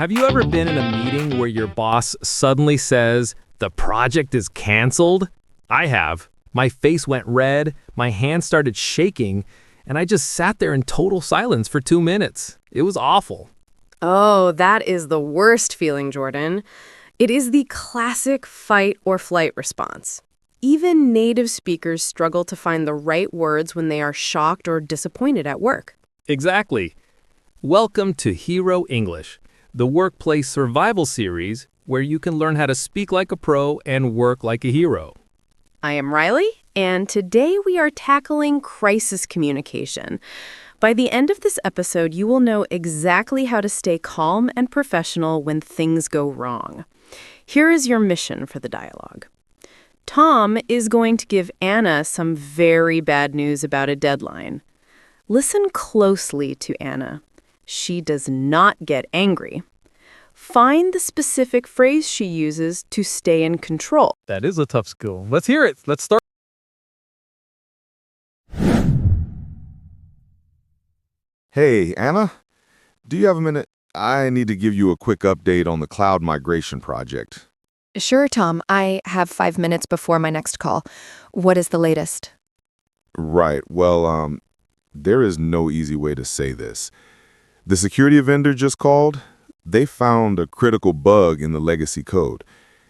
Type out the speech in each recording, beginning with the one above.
Have you ever been in a meeting where your boss suddenly says, the project is canceled? I have. My face went red, my hand started shaking, and I just sat there in total silence for 2 minutes. It was awful. Oh, that is the worst feeling, Jordan. It is the classic fight or flight response. Even native speakers struggle to find the right words when they are shocked or disappointed at work. Exactly. Welcome to Hero English, the workplace survival series where you can learn how to speak like a pro and work like a hero. I am Riley, and today we are tackling crisis communication. By the end of this episode, you will know exactly how to stay calm and professional when things go wrong. Here is your mission for the dialogue. Tom is going to give Anna some very bad news about a deadline. Listen closely to Anna. She does not get angry. Find the specific phrase she uses to stay in control. That is a tough skill. Let's hear it. Let's start. Hey, Anna, do you have a minute? I need to give you a quick update on the cloud migration project. Sure, Tom. I have 5 minutes before my next call. What is the latest? Right. Well, there is no easy way to say this. The security vendor just called. They found a critical bug in the legacy code.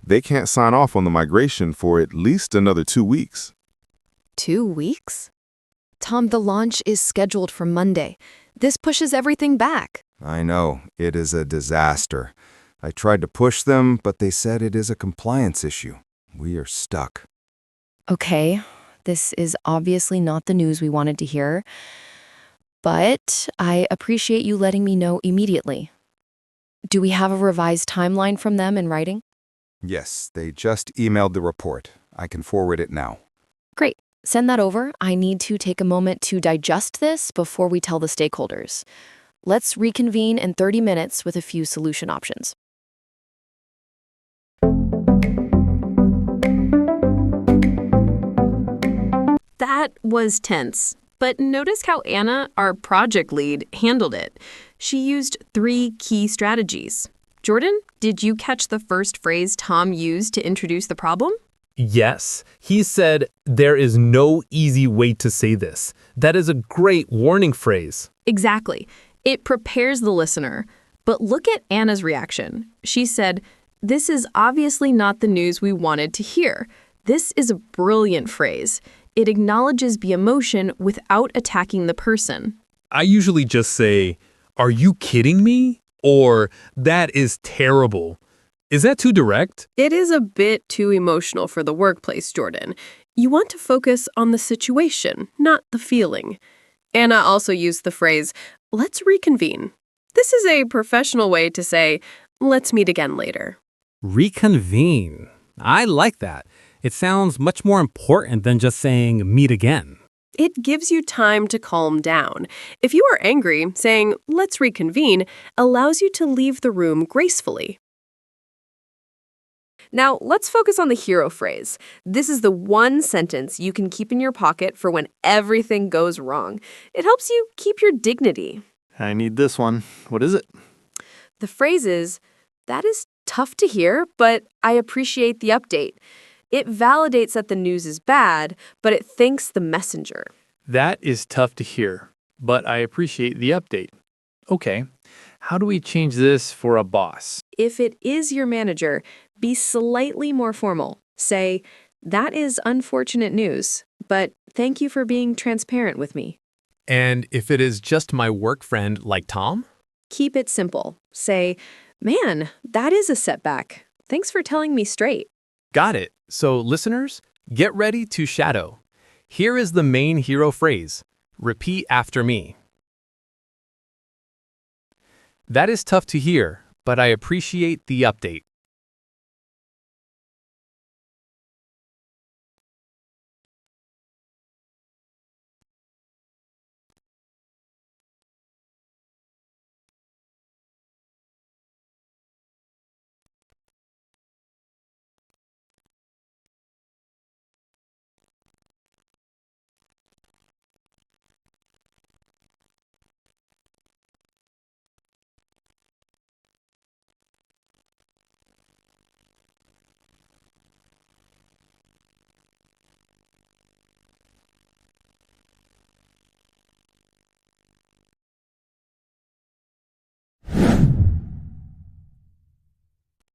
They can't sign off on the migration for at least another 2 weeks. 2 weeks? Tom, the launch is scheduled for Monday. This pushes everything back. I know. It is a disaster. I tried to push them, but they said it is a compliance issue. We are stuck. Okay, this is obviously not the news we wanted to hear, but I appreciate you letting me know immediately. Do we have a revised timeline from them in writing? Yes, they just emailed the report. I can forward it now. Great. Send that over. I need to take a moment to digest this before we tell the stakeholders. Let's reconvene in 30 minutes with a few solution options. That was tense. But notice how Anna, our project lead, handled it. She used 3 key strategies. Jordan, did you catch the first phrase Tom used to introduce the problem? Yes, he said, there is no easy way to say this. That is a great warning phrase. Exactly. It prepares the listener. But look at Anna's reaction. She said, "This is obviously not the news we wanted to hear." This is a brilliant phrase. It acknowledges the emotion without attacking the person. I usually just say, are you kidding me? Or, that is terrible. Is that too direct? It is a bit too emotional for the workplace, Jordan. You want to focus on the situation, not the feeling. Anna also used the phrase, "let's reconvene." This is a professional way to say, "let's meet again later." Reconvene. I like that. It sounds much more important than just saying meet again. It gives you time to calm down. If you are angry, saying, "let's reconvene," allows you to leave the room gracefully. Now, let's focus on the hero phrase. This is the one sentence you can keep in your pocket for when everything goes wrong. It helps you keep your dignity. I need this one. What is it? The phrase is, "that is tough to hear, but I appreciate the update." It validates that the news is bad, but it thanks the messenger. That is tough to hear, but I appreciate the update. Okay, how do we change this for a boss? If it is your manager, be slightly more formal. Say, "that is unfortunate news, but thank you for being transparent with me." And if it is just my work friend like Tom? Keep it simple. Say, "man, that is a setback. Thanks for telling me straight." Got it. So listeners, get ready to shadow. Here is the main hero phrase. Repeat after me. That is tough to hear, but I appreciate the update.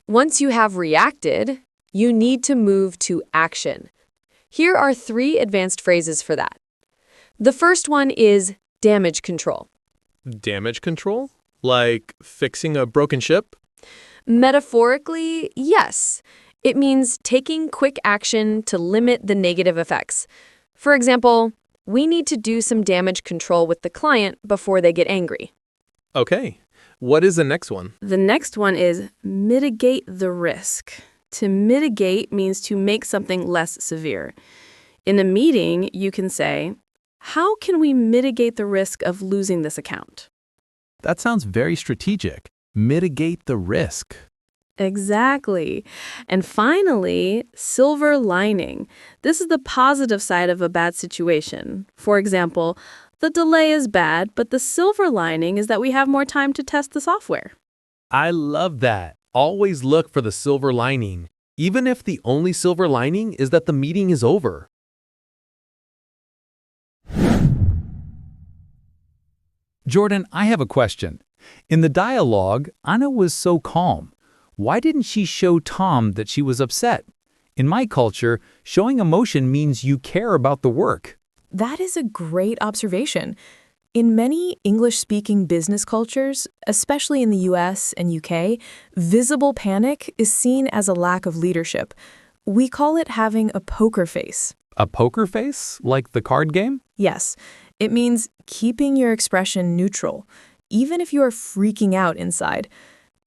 Once you have reacted, you need to move to action. Here are 3 advanced phrases for that. The first one is damage control. Damage control? Like fixing a broken ship? Metaphorically, yes. It means taking quick action to limit the negative effects. For example, we need to do some damage control with the client before they get angry. Okay. What is the next one? The next one is mitigate the risk. To mitigate means to make something less severe. In a meeting, you can say, how can we mitigate the risk of losing this account? That sounds very strategic. Mitigate the risk. Exactly. And finally, silver lining. This is the positive side of a bad situation. For example, the delay is bad, but the silver lining is that we have more time to test the software. I love that. Always look for the silver lining, even if the only silver lining is that the meeting is over. Jordan, I have a question. In the dialogue, Anna was so calm. Why didn't she show Tom that she was upset? In my culture, showing emotion means you care about the work. That is a great observation. In many English-speaking business cultures, especially in the US and UK, visible panic is seen as a lack of leadership. We call it having a poker face. A poker face? Like the card game? Yes, it means keeping your expression neutral, even if you are freaking out inside.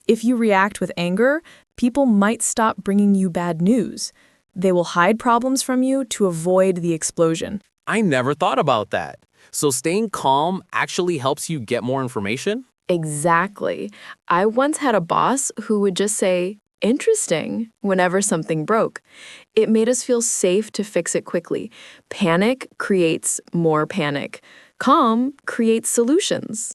If you react with anger, people might stop bringing you bad news. They will hide problems from you to avoid the explosion. I never thought about that. So staying calm actually helps you get more information? Exactly. I once had a boss who would just say, interesting, whenever something broke. It made us feel safe to fix it quickly. Panic creates more panic. Calm creates solutions.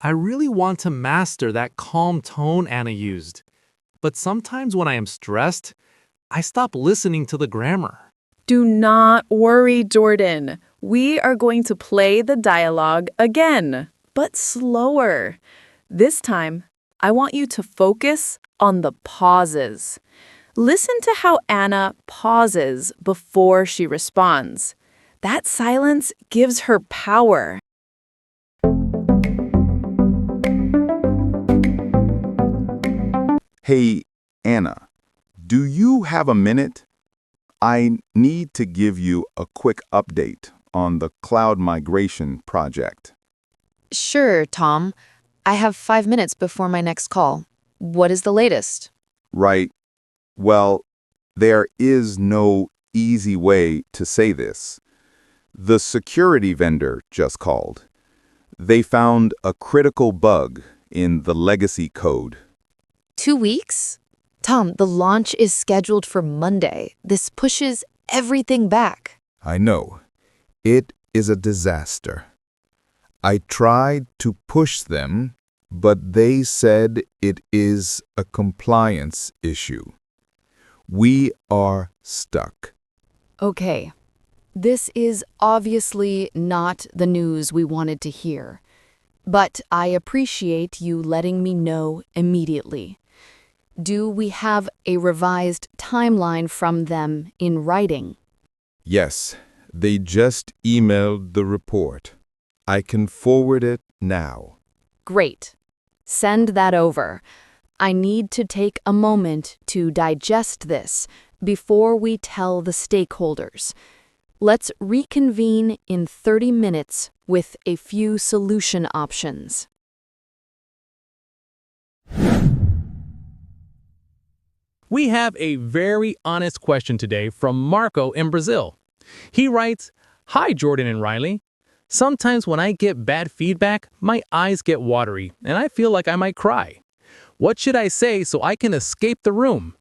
I really want to master that calm tone Anna used. But sometimes when I am stressed, I stop listening to the grammar. Do not worry, Jordan. We are going to play the dialogue again, but slower. This time, I want you to focus on the pauses. Listen to how Anna pauses before she responds. That silence gives her power. Hey, Anna, do you have a minute? I need to give you a quick update on the cloud migration project. Sure, Tom. I have 5 minutes before my next call. What is the latest? Right. Well, there is no easy way to say this. The security vendor just called. They found a critical bug in the legacy code. 2 weeks? Tom, the launch is scheduled for Monday. This pushes everything back. I know. It is a disaster. I tried to push them, but they said it is a compliance issue. We are stuck. Okay. This is obviously not the news we wanted to hear. But I appreciate you letting me know immediately. Do we have a revised timeline from them in writing? Yes, they just emailed the report. I can forward it now. Great. Send that over. I need to take a moment to digest this before we tell the stakeholders. Let's reconvene in 30 minutes with a few solution options. We have a very honest question today from Marco in Brazil. He writes, "Hi, Jordan and Riley. Sometimes when I get bad feedback, my eyes get watery and I feel like I might cry. What should I say so I can escape the room?"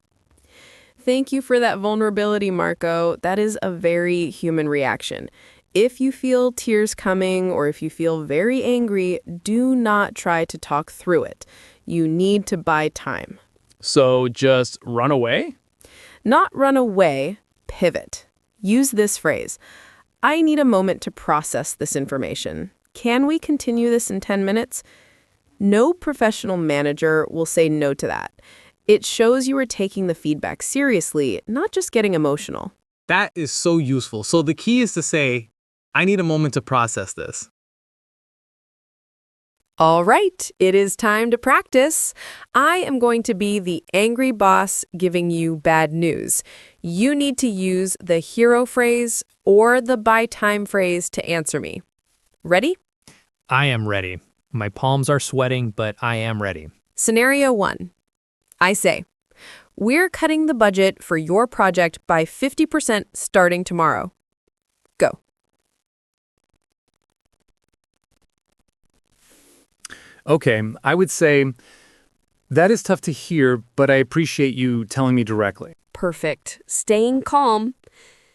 Thank you for that vulnerability, Marco. That is a very human reaction. If you feel tears coming or if you feel very angry, do not try to talk through it. You need to buy time. So just run away? Not run away, pivot. Use this phrase. I need a moment to process this information. Can we continue this in 10 minutes? No professional manager will say no to that. It shows you are taking the feedback seriously, not just getting emotional. That is so useful. So the key is to say, I need a moment to process this. All right, it is time to practice. I am going to be the angry boss giving you bad news. You need to use the hero phrase or the by time phrase to answer me. Ready? I am ready. My palms are sweating, but I am ready. Scenario 1. I say, we're cutting the budget for your project by 50% starting tomorrow. Go. Okay, I would say, that is tough to hear, but I appreciate you telling me directly. Perfect. Staying calm.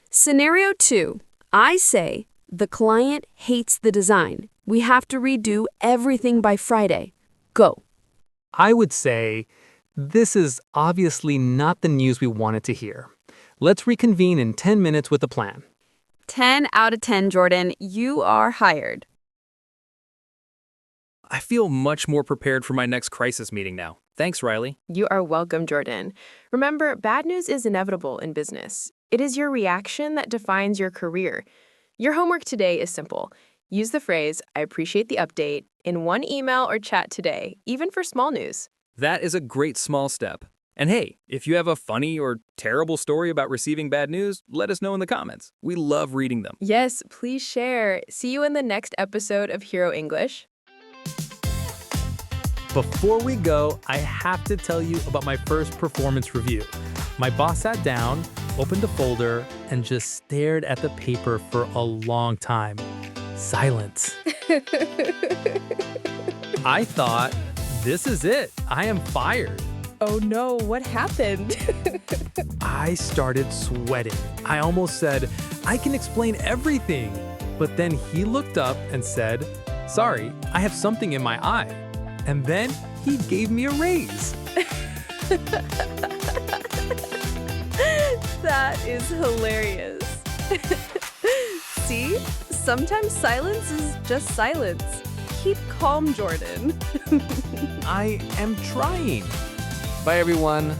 Scenario 2. I say, the client hates the design. We have to redo everything by Friday. Go. I would say, this is obviously not the news we wanted to hear. Let's reconvene in 10 minutes with a plan. 10 out of 10, Jordan. You are hired. I feel much more prepared for my next crisis meeting now. Thanks, Riley. You are welcome, Jordan. Remember, bad news is inevitable in business. It is your reaction that defines your career. Your homework today is simple. Use the phrase, I appreciate the update, in one email or chat today, even for small news. That is a great small step. And hey, if you have a funny or terrible story about receiving bad news, let us know in the comments. We love reading them. Yes, please share. See you in the next episode of Hero English. Before we go, I have to tell you about my first performance review. My boss sat down, opened a folder, and just stared at the paper for a long time. Silence. I thought, this is it. I am fired. Oh no, what happened? I started sweating. I almost said, I can explain everything. But then he looked up and said, sorry, I have something in my eye. And then he gave me a raise. That is hilarious. See? Sometimes silence is just silence. Keep calm, Jordan. I am trying. Bye, everyone.